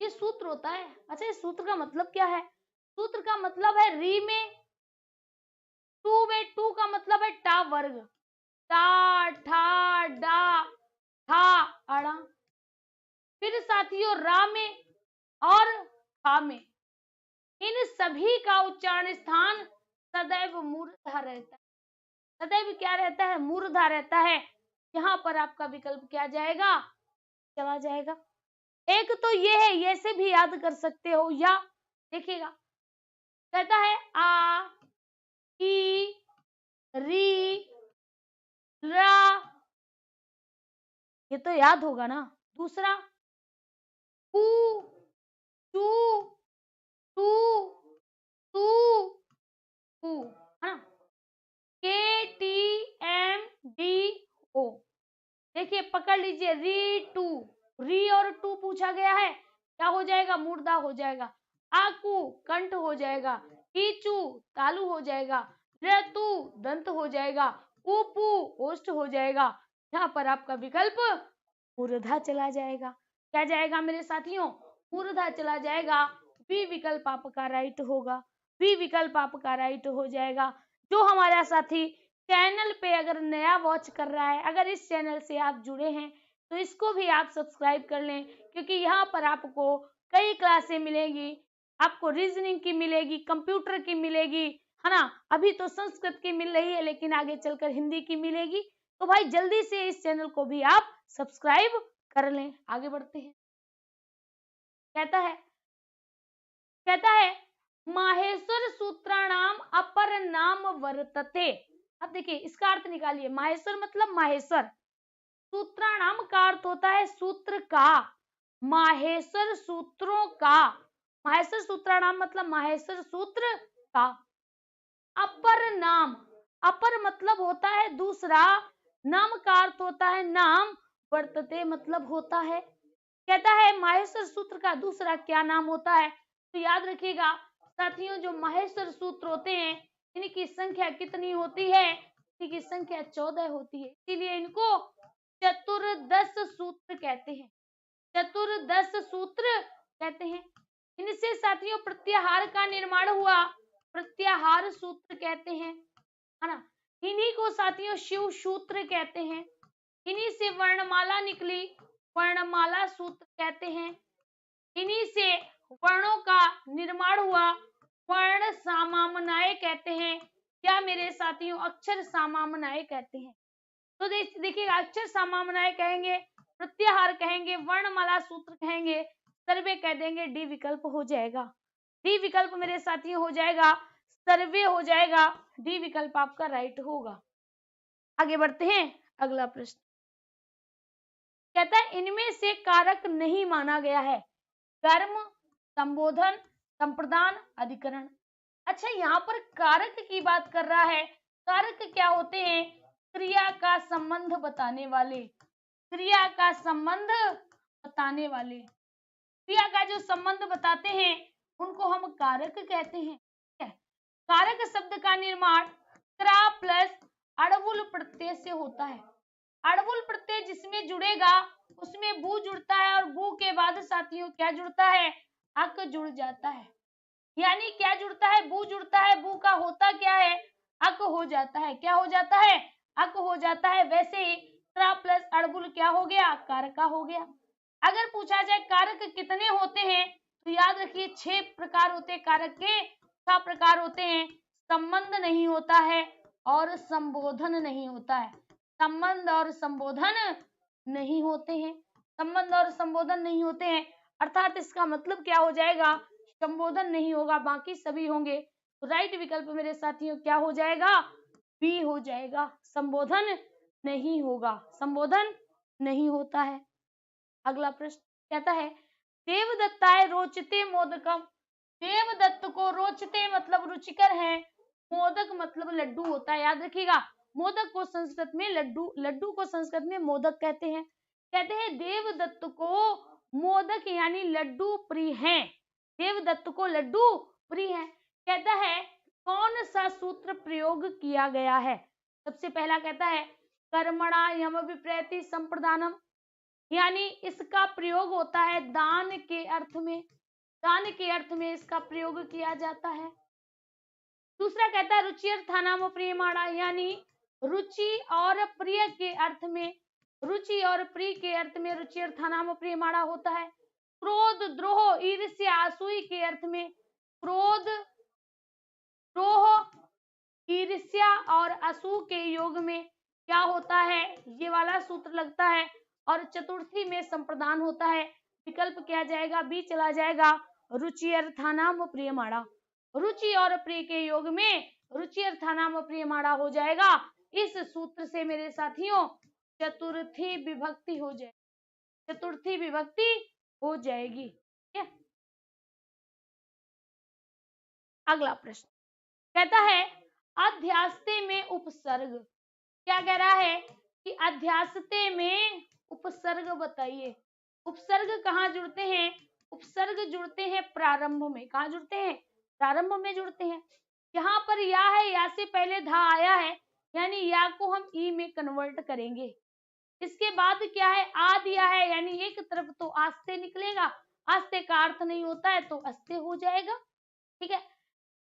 ये सूत्र होता है। अच्छा, इस सूत्र का मतलब क्या है। सूत्र का मतलब है री में टू का मतलब है टा वर्ग, टा ठा डा ठा अड़ा। फिर साथियों रा में और खा में, इन सभी का उच्चारण स्थान सदैव मूर्धा रहता है। सदैव क्या रहता है, मूर्धा रहता है। यहाँ पर आपका विकल्प क्या जाएगा, चला जाएगा। एक तो ये है, ये से भी याद कर सकते हो, या देखिएगा कहता है आ ई री रा, ये तो याद होगा ना। दूसरा कू टू टू टू टू, है ना, के टी एम डी ओ। देखिए पकड़ लीजिए, री टू, री और टू पूछा गया है, क्या हो जाएगा, मूर्धा हो जाएगा। आकू कंठ हो जाएगा, कीचू तालु हो जाएगा, रतु दंत हो जाएगा, उपू ओष्ठ हो जाएगा। यहाँ पर आपका विकल्प मूर्धा चला जाएगा। क्या जाएगा मेरे साथियों, मूर्धा चला जाएगा। बी विकल्प आपका राइट होगा, बी विकल्प आपका राइट हो जाएगा। जो हमारा साथी चैनल पे अगर नया वॉच कर रहा है, अगर इस चैनल से आप जुड़े हैं तो इसको भी आप सब्सक्राइब कर लें, क्योंकि यहाँ पर आपको कई क्लासें मिलेगी। आपको रीजनिंग की मिलेगी, कंप्यूटर की मिलेगी, है ना। अभी तो संस्कृत की मिल रही है, लेकिन आगे चलकर हिंदी की मिलेगी। तो भाई जल्दी से इस चैनल को भी आप सब्सक्राइब कर लें। आगे बढ़ते हैं। कहता है माहेश्वर सूत्राणाम अपर नाम वर्तते। अब देखिए इसका अर्थ निकालिए। माहेश्वर मतलब माहेश्वर, सूत्राणाम का अर्थ होता है सूत्र का, माहेश्वर सूत्रों का, माहेश्वर सूत्राणाम मतलब माहेश्वर सूत्र का। अपर नाम, अपर मतलब होता है दूसरा, नाम का अर्थ होता है नाम, वर्तते मतलब होता है। कहता है माहेश्वर सूत्र का दूसरा क्या नाम होता है। तो याद रखिएगा साथियों, जो माहेश्वर सूत्र होते हैं इनकी संख्या कितनी होती है, इनकी संख्या 14 होती है, इसीलिए इनको चतुर्दश सूत्र कहते हैं, चतुर्दश सूत्र कहते हैं। इनसे साथियों प्रत्याहार का निर्माण हुआ, प्रत्याहार सूत्र कहते हैं, है ना। इन्हीं को साथियों शिव सूत्र कहते हैं। इन्हीं से वर्णमाला निकली, वर्णमाला सूत्र कहते हैं। इन्हीं से वर्णों का निर्माण हुआ, वर्ण सामामनाएं कहते हैं। क्या मेरे साथियों, अक्षर सामामनाएं कहते हैं। तो देखिएगा अक्षर सामामनाएं कहेंगे, प्रत्याहार कहेंगे, वर्णमाला सूत्र कहेंगे, सर्वे कह देंगे। डी विकल्प हो जाएगा, डी विकल्प मेरे साथियों हो जाएगा, सर्वे हो जाएगा। डी विकल्प आपका राइट होगा। आगे बढ़ते हैं, अगला प्रश्न कहता है इनमें से कारक नहीं माना गया है, कर्म, संबोधन, संप्रदान, अधिकरण। अच्छा, यहाँ पर कारक की बात कर रहा है। कारक क्या होते हैं? क्रिया का संबंध बताने वाले, क्रिया का संबंध बताने वाले, क्रिया का जो संबंध बताते हैं उनको हम कारक कहते हैं। कारक शब्द का निर्माण क्रा प्लस अड़बुल प्रत्यय से होता है। अड़बुल प्रत्यय जिसमें जुड़ेगा उसमें बू जुड़ता है और बू के बाद साथियों क्या जुड़ता है? अक जुड़ जाता है। यानी क्या जुड़ता है? बू जुड़ता है। बू का होता क्या है? अक हो जाता है। क्या हो जाता है? अक हो जाता है। वैसे ही क्रा प्लस अड़बुल क्या हो गया? कारका हो गया। अगर पूछा जाए कारक कितने होते हैं तो याद रखिए 6 प्रकार होते हैं कारक के। 6 प्रकार होते हैं। संबंध नहीं होता है और संबोधन नहीं होता है। संबंध और संबोधन नहीं होते हैं। संबंध और संबोधन नहीं होते हैं अर्थात इसका मतलब क्या हो जाएगा? संबोधन नहीं होगा, बाकी सभी होंगे। तो राइट विकल्प मेरे साथियों क्या हो जाएगा? बी हो जाएगा। संबोधन नहीं होगा, संबोधन नहीं होता है। अगला प्रश्न कहता है देवदत्ताय रोचते मोदकम। देवदत्त को रोचते मतलब रुचिकर है, मोदक मतलब लड्डू होता है। याद रखिएगा, मोदक को संस्कृत में लड्डू, लड्डू को संस्कृत में मोदक कहते हैं। कहते हैं देवदत्त को मोदक यानी लड्डू प्रिय हैं। देवदत्त को लड्डू प्रिय है। कहता है कौन सा सूत्र प्रयोग किया गया है? सबसे पहला कहता है कर्मणा यम विप्रति संप्रदानम, यानी इसका प्रयोग होता है दान के अर्थ में। दान के अर्थ में इसका प्रयोग किया जाता है। दूसरा कहता है रुचिर्थानाम प्रियमाणा, यानी रुचि और प्रिय के अर्थ में, रुचि और प्रिय के अर्थ में रुचिर्थानाम प्रियमाणा होता है। क्रोध, द्रोह, ईर्ष्या, असूय के अर्थ में क्रोध, द्रोह, ईर्ष्या और असू के योग में क्या होता है? ये वाला सूत्र लगता है। और चतुर्थी में संप्रदान होता है। विकल्प क्या जाएगा? बी चला जाएगा। रुचि अर्थानाम प्रियमाणा, रुचि और प्रिय के योग में रुचि अर्थानाम प्रियमाणा हो जाएगा। इस सूत्र से मेरे साथियों चतुर्थी विभक्ति हो जाएगी, चतुर्थी विभक्ति हो जाएगी। ठीक है, अगला प्रश्न कहता है अध्यास्ते में उपसर्ग। क्या कह रहा है कि अध्यास्ते में उपसर्ग बताइए। उपसर्ग कहाँ जुड़ते हैं? उपसर्ग जुड़ते हैं प्रारंभ में। कहाँ जुड़ते हैं? प्रारंभ में जुड़ते हैं। यहाँ पर या है, या से पहले धा आया है, यानी या को हम ई में कन्वर्ट करेंगे। इसके बाद क्या है? आ दिया है, यानी एक तरफ तो आस्ते निकलेगा, आस्ते का अर्थ नहीं होता है तो अस्ते हो जाएगा। ठीक है,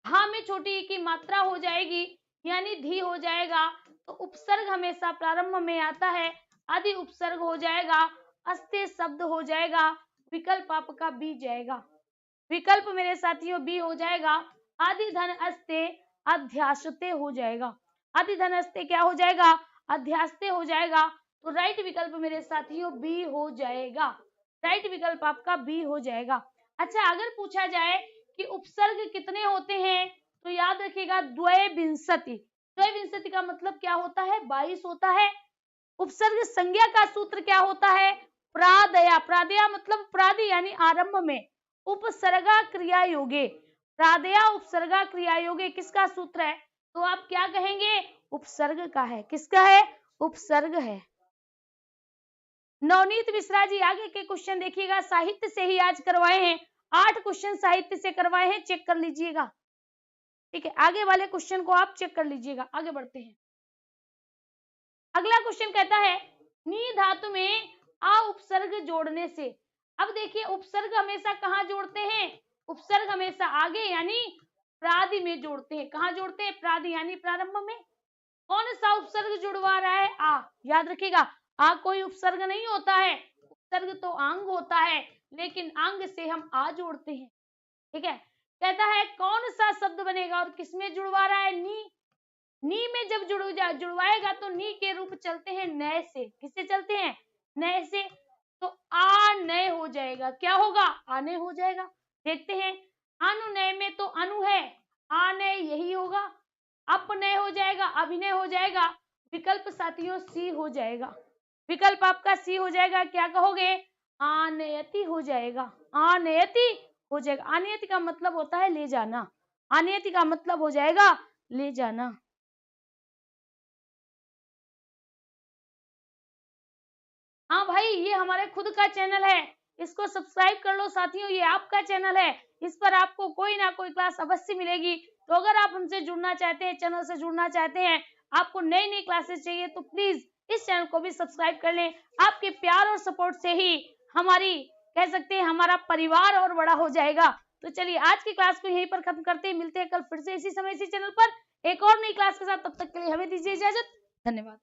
हा में छोटी ई की मात्रा हो जाएगी यानी धी हो जाएगा। तो उपसर्ग हमेशा प्रारंभ में आता है, आदि उपसर्ग हो जाएगा, अस्ते शब्द हो जाएगा। विकल्प आपका बी जाएगा। विकल्प मेरे साथियों बी हो जाएगा। आदि धन अस्ते अध्यास्ते हो जाएगा। आदि धन अस्ते क्या हो जाएगा? अध्यास्ते हो जाएगा। तो राइट विकल्प मेरे साथियों बी हो जाएगा। राइट विकल्प आपका बी हो जाएगा। अच्छा, अगर पूछा जाए कि उपसर्ग कितने होते हैं तो याद रखिएगा द्वयविंशति। द्वयविंशति का मतलब क्या होता है? 22 होता है। उपसर्ग संज्ञा का सूत्र क्या होता है? प्रादया। प्रादया मतलब प्रादि यानी आरंभ में, उपसर्गा क्रिया योगे। प्रादया उपसर्गा क्रिया योगे किसका सूत्र है? तो आप क्या कहेंगे? उपसर्ग का है। किसका है? उपसर्ग है। नवनीत मिश्रा जी आगे के क्वेश्चन देखिएगा, साहित्य से ही आज करवाए हैं। 8 क्वेश्चन साहित्य से करवाए हैं, चेक कर लीजिएगा। ठीक है, आगे वाले क्वेश्चन को आप चेक कर लीजिएगा। आगे बढ़ते हैं। अगला क्वेश्चन कहता है नी धातु में आ उपसर्ग जोड़ने से। अब देखिए उपसर्ग हमेशा कहाँ जोड़ते हैं? उपसर्ग हमेशा आगे यानी प्रादि में जोड़ते हैं। कहाँ जोड़ते हैं? प्रादि यानी प्रारंभ में। कौन सा उपसर्ग जुड़वा रहा है? आ। याद रखिएगा, आ कोई उपसर्ग नहीं होता है, उपसर्ग तो अंग होता है, लेकिन अंग से हम आ जोड़ते हैं। ठीक है, कहता है कौन सा शब्द बनेगा और किसमें जुड़वा रहा है? नी। नी में जब जुड़वाएगा तो नी के रूप चलते हैं नए से। किससे चलते हैं? नए से। तो आ नए हो जाएगा। क्या होगा? आने हो जाएगा। देखते हैं, अनुनय में तो अनु है, आने यही होगा। अपनय हो जाएगा, अभिनय हो जाएगा। विकल्प साथियों सी हो जाएगा। विकल्प आपका सी हो जाएगा। क्या कहोगे? आनयति हो जाएगा। आनयति हो जाएगा। आनयति का मतलब होता है ले जाना। आनयति का मतलब हो जाएगा ले जाना। हाँ भाई, ये हमारे खुद का चैनल है, इसको सब्सक्राइब कर लो साथियों। ये आपका चैनल है, इस पर आपको कोई ना कोई क्लास अवश्य मिलेगी। तो अगर आप हमसे जुड़ना चाहते हैं, चैनल से जुड़ना चाहते हैं, आपको नई नई क्लासेस चाहिए, तो प्लीज इस चैनल को भी सब्सक्राइब कर लें। आपके प्यार और सपोर्ट से ही हमारी, कह सकते हैं, हमारा परिवार और बड़ा हो जाएगा। तो चलिए आज की क्लास को यहीं पर खत्म करते हैं। मिलते हैं कल फिर से इसी समय इसी चैनल पर एक और नई क्लास के साथ। तब तक के लिए हमें दीजिए इजाजत। धन्यवाद।